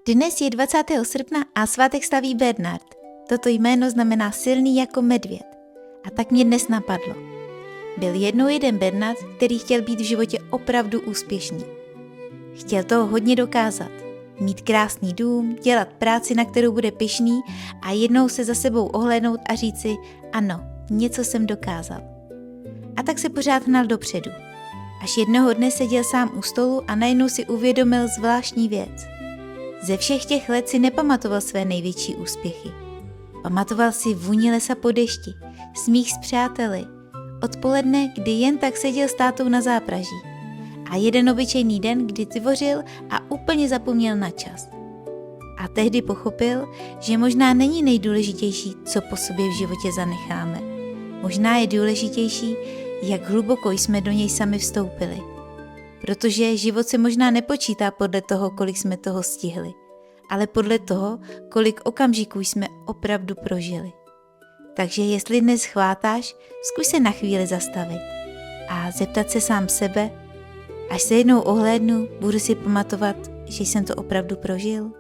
Dnes je 20. srpna a svátek slaví Bernard. Toto jméno znamená silný jako medvěd. A tak mě dnes napadlo. Byl jednou jeden Bernard, který chtěl být v životě opravdu úspěšný. Chtěl toho hodně dokázat. Mít krásný dům, dělat práci, na kterou bude pyšný a jednou se za sebou ohlédnout a říci ano, něco jsem dokázal. A tak se pořád hnal dopředu. Až jednoho dne seděl sám u stolu a najednou si uvědomil zvláštní věc. Ze všech těch let si nepamatoval své největší úspěchy. Pamatoval si vůni lesa po dešti, smích s přáteli, odpoledne, kdy jen tak seděl s tátou na zápraží a jeden obyčejný den, kdy tvořil a úplně zapomněl na čas. A tehdy pochopil, že možná není nejdůležitější, co po sobě v životě zanecháme. Možná je důležitější, jak hluboko jsme do něj sami vstoupili. Protože život se možná nepočítá podle toho, kolik jsme toho stihli, ale podle toho, kolik okamžiků jsme opravdu prožili. Takže jestli dnes chvátáš, zkuš se na chvíli zastavit a zeptat se sám sebe, až se jednou ohlédnu, budu si pamatovat, že jsem to opravdu prožil.